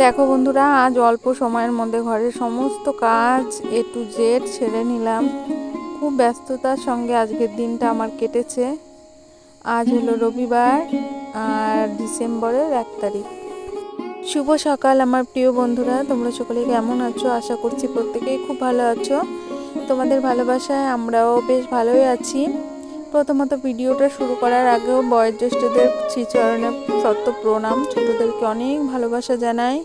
দেখো বন্ধুরা, আজ অল্প সময়ের মধ্যে ঘরের সমস্ত কাজ A to Z সেরে নিলাম। খুব ব্যস্ততার সঙ্গে আজকের দিনটা আমার কেটেছে। আজ হলো রবিবার আর ডিসেম্বরের 1 তারিখ। শুভ সকাল আমার প্রিয় বন্ধুরা, তোমরা সকলে কেমন আছো? আশা করছি প্রত্যেকেই খুব ভালো আছো। তোমাদের ভালোবাসায় আমরাও বেশ ভালোই আছি। প্রথমত ভিডিওটা শুরু করার আগেও বয়োজ্যেষ্ঠদের শ্রীচরণে শত প্রণাম, ছোটদেরকে অনেক ভালোবাসা জানাই।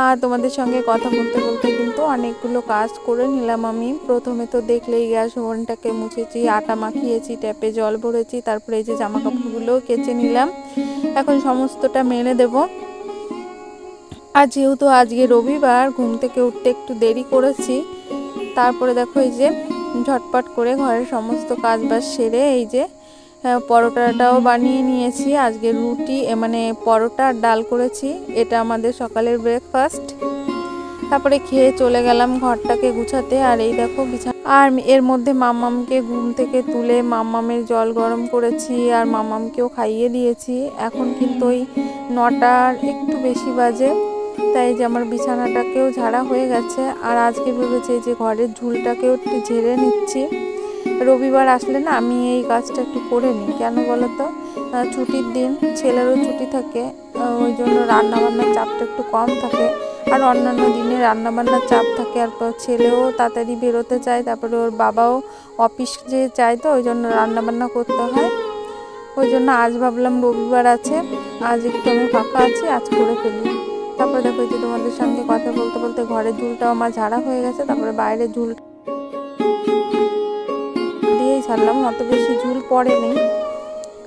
আর তোমাদের সঙ্গে কথা বলতে বলতে কিন্তু অনেকগুলো কাজ করে নিলাম আমি। প্রথমে তো দেখলেই গ্যাস ওভেনটাকে মুছেছি, আটা মাখিয়েছি, ট্যাপে জল ভরেছি, তারপরে এই যে জামা কাপড়গুলোও কেচে নিলাম। এখন সমস্তটা মেলে দেব। আর যেহেতু আজকে রবিবার, ঘুম থেকে উঠতে একটু দেরি করেছি। তারপরে দেখো এই যে ঝটপট করে ঘরের সমস্ত কাজ বাজ সেরে এই যে পরোটাটাও বানিয়ে নিয়েছি। আজকে রুটি মানে পরোটা আর ডাল করেছি, এটা আমাদের সকালের ব্রেকফাস্ট। তারপরে খেয়ে চলে গেলাম ঘরটাকে গুছাতে। আর এই দেখো বিছানা, আর এর মধ্যে মাম্মামকে ঘুম থেকে তুলে মাম্মামের জল গরম করেছি আর মাম্মামকেও খাইয়ে দিয়েছি। এখন কিন্তু ওই 9টার একটু বেশি বাজে, তাই যে আমার বিছানাটাকেও ঝাড়া হয়ে গেছে। আর আজকে ভেবেছি যে ঘরের ঝুলটাকেও একটু ঝেড়ে নিচ্ছি। রবিবার আসলে না আমি এই কাজটা একটু করে নিই, কেন বলো তো, ছুটির দিন, ছেলেরও ছুটি থাকে, ওই জন্য রান্নাবান্নার চাপটা একটু কম থাকে। আর অন্যান্য দিনে রান্নাবান্নার চাপ থাকে, আর ছেলেও তাড়াতাড়ি বেরোতে চায়, তারপরে ওর বাবাও অফিস যে চায়, তো ওই জন্য রান্নাবান্না করতে হয়। ওই জন্য আজ ভাবলাম রবিবার আছে, আজ একটু আমি ফাঁকা আছি, আজ করে ফেলি। তারপরে দেখো যে তোমাদের সঙ্গে কথা বলতে বলতে ঘরের ঝুলটাও আমার ঝাড়া হয়ে গেছে। তারপরে বাইরের ঝুল দিয়েই ছাড়লাম, অত বেশি ঝুল পড়েনি।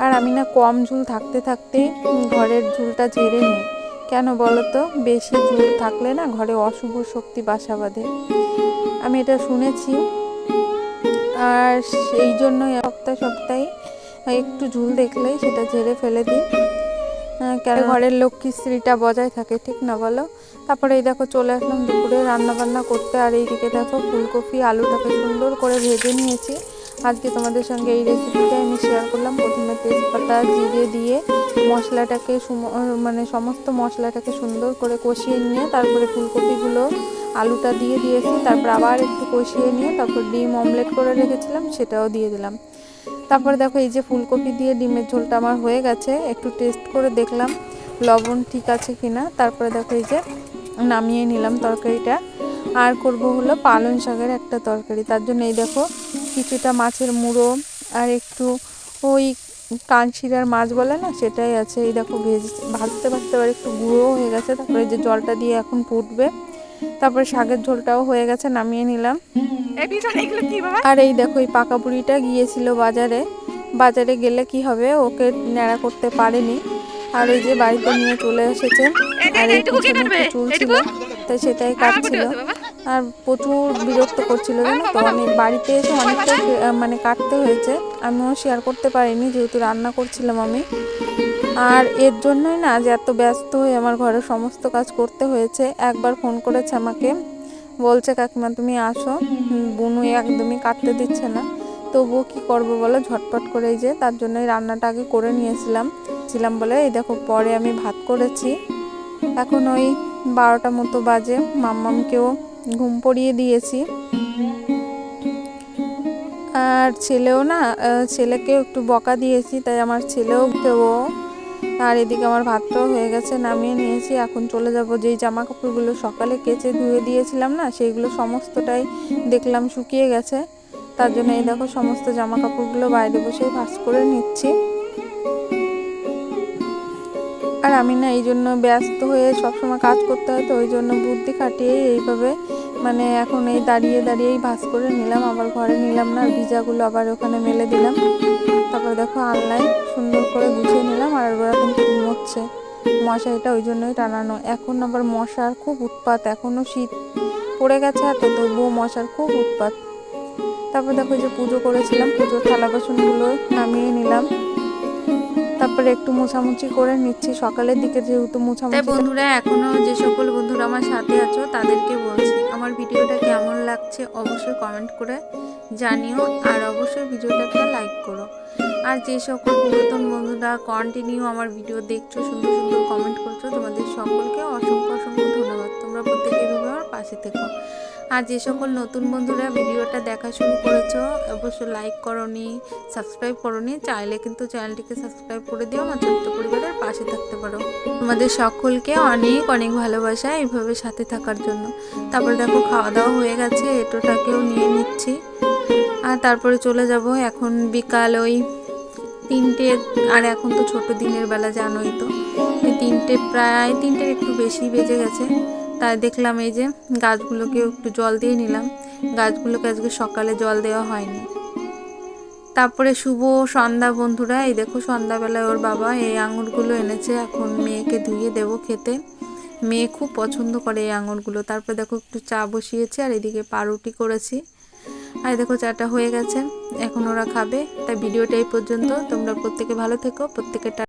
আর আমি না কম ঝুল থাকতে থাকতেই ঘরের ঝুলটা ঝেড়ে নিই। কেন বলো তো, বেশি ঝুল থাকলে না ঘরে অশুভ শক্তি বাসা বাঁধে, আমি এটা শুনেছি। আর সেই জন্যই সপ্তাহে একটু ঝুল দেখলেই সেটা ঝেড়ে ফেলে দিই, কেন ঘরের লক্ষ্মীশ্রীটা বজায় থাকে, ঠিক না বলো? তারপরে এই দেখো চলে আসলাম দুপুরে রান্নাবান্না করতে। আর এইদিকে দেখো ফুলকপি আলুটাকে সুন্দর করে ভেজে নিয়েছি। আজকে তোমাদের সঙ্গে এই রেসিপিটাই আমি শেয়ার করলাম। প্রথমে তেজপাতা জিরে দিয়ে মশলাটাকে মানে সমস্ত মশলাটাকে সুন্দর করে কষিয়ে নিয়ে তারপরে ফুলকপিগুলো আলুটা দিয়ে দিয়েছি। তারপর আবার একটু কষিয়ে নিয়ে তারপর ডিম অমলেট করে রেখেছিলাম, সেটাও দিয়ে দিলাম। তারপরে দেখো এই যে ফুলকপি দিয়ে ডিমের ঝোলটা আমার হয়ে গেছে। একটু টেস্ট করে দেখলাম লবণ ঠিক আছে কিনা। তারপরে দেখো এই যে নামিয়ে নিলাম তরকারিটা। আর করব হলো পালং শাকের একটা তরকারি, তার জন্য এই দেখো কিছুটা মাছের মুড়ো আর একটু ওই কানশিরার মাছ বলে না, সেটাই আছে। এই দেখো ভাজতে ভাজতে আবার একটু গুঁড়ো হয়ে গেছে। তারপরে যে জলটা দিয়ে এখন ফুটবে। তারপরে শাকের ঝোলটাও হয়ে গেছে, নামিয়ে নিলাম। আর এই দেখো এই পাকা বুড়িটা গিয়েছিল বাজারে গেলে কি হবে, ওকে ন্যাড়া করতে পারেনি। আর ওই যে বাড়িতে নিয়ে চলে এসেছে। আর এই পিছনে একটু চুল ছিল, তাই সেটাই কাটছিল। আর প্রচুর বিরক্ত করছিল, জানো তো। অনেক বাড়িতে এসে অনেকটাই মানে কাটতে হয়েছে। আমিও শেয়ার করতে পারিনি যেহেতু রান্না করছিলাম আমি। আর এর জন্যই না যে এত ব্যস্ত হয়ে আমার ঘরের সমস্ত কাজ করতে হয়েছে। একবার ফোন করেছে আমাকে, বলছে কাকিমা তুমি আসো, বুনু একদমই কাটতে দিচ্ছে না। তবুও কি করবো বলো, ঝটপট করে এই যে তার জন্যই রান্নাটা আগে করে নিয়েছিলাম বলে এই দেখো পরে আমি ভাত করেছি। এখন ওই 12টা মতো বাজে, মাম্মামকেও ঘুম পড়িয়ে দিয়েছি। আর ছেলেও না, ছেলেকেও একটু বকা দিয়েছি, তাই আমার ছেলেও খেয়েও। আর এদিকে আমার ভাতটাও হয়ে গেছে, নামিয়ে নিয়েছি। এখন চলে যাব, যেই জামা কাপড়গুলো সকালে কেচে ধুয়ে দিয়েছিলাম না, সেইগুলো সমস্তটাই দেখলাম শুকিয়ে গেছে। তার জন্য এই দেখো সমস্ত জামা কাপড়গুলো বাইরে বসেই ভাঁজ করে নিচ্ছি। আর আমি না এই জন্য ব্যস্ত হয়ে সবসময় কাজ করতে হয়, তো ওই জন্য বুদ্ধি খাটিয়েই এইভাবে মানে এখন এই দাঁড়িয়েই ভাঁজ করে নিলাম। আবার ঘরে নিলাম না, ভিজাগুলো আবার ওখানে মেলে দিলাম। তারপরে দেখো আলনায় সুন্দর করে গুছিয়ে নিলাম। আর ওরা কিন্তু ঘুমোচ্ছে, মশারিটা ওই জন্যই টানানো। এখন আবার মশার খুব উৎপাত, এখনও শীত পড়ে গেছে এত, তবুও মশার খুব উৎপাত। তারপর দেখো যে পুজো করেছিলাম, পুজোর থালা বাসনগুলো নামিয়ে নিলাম। তারপরে একটু মোছামুছি করে নিচ্ছি, সকালের দিকে যেহেতু মোছামুছি। বন্ধুরা, এখনো যে সকল বন্ধুরা আমার সাথে আছো তাদেরকে বলছি, আমার ভিডিওটা কেমন লাগছে অবশ্যই কমেন্ট করে জানিও। আর অবশ্যই ভিডিওটাকে লাইক করো। আর যে সকল পুরাতন বন্ধুরা কন্টিনিউ আমার ভিডিও দেখছো, সুন্দর সুন্দর কমেন্ট করছো, তোমাদের সকলকে অসংখ্য অসংখ্য তোমরা প্রত্যেকে এভাবে আমার পাশে থেকো। আর যে সকল নতুন বন্ধুরা ভিডিওটা দেখা শুরু করেছো অবশ্যই লাইক করোনি, সাবস্ক্রাইব করোনি, চাইলে কিন্তু চ্যানেলটিকে সাবস্ক্রাইব করে দিও, আমার ছোট্ট পরিবারের পাশে থাকতে পারো। তোমাদের সকলকে অনেক অনেক ভালোবাসা এইভাবে সাথে থাকার জন্য। তারপরে দেখো খাওয়া দাওয়া হয়ে গেছে, এটোটাকেও নিয়ে নিচ্ছি। আর তারপরে চলে যাব এখন বিকাল ওই 3টে। আর এখন তো ছোট দিনের বেলা জানোই তো, এই 3টে প্রায় 3টের একটু বেশি বেজে গেছে। তাই দেখলাম এই যে গাছগুলোকে একটু জল দিয়ে নিলাম, গাছগুলোকে আজকে সকালে জল দেওয়া হয়নি। তারপরে শুভ সন্ধ্যা বন্ধুরা। এই দেখো সন্ধ্যাবেলায় ওর বাবা এই আঙুরগুলো এনেছে, এখন মেয়েকে ধুয়ে দেবো খেতে। মেয়ে খুব পছন্দ করে এই আঙুরগুলো। তারপর দেখো একটু চা বসিয়েছে, আর এদিকে পাউরুটি করেছি। আর দেখো চাটা হয়ে গেছে, এখন ওরা খাবে। তাই ভিডিওটা এই পর্যন্ত। তোমরা প্রত্যেকে ভালো থেকো, প্রত্যেকে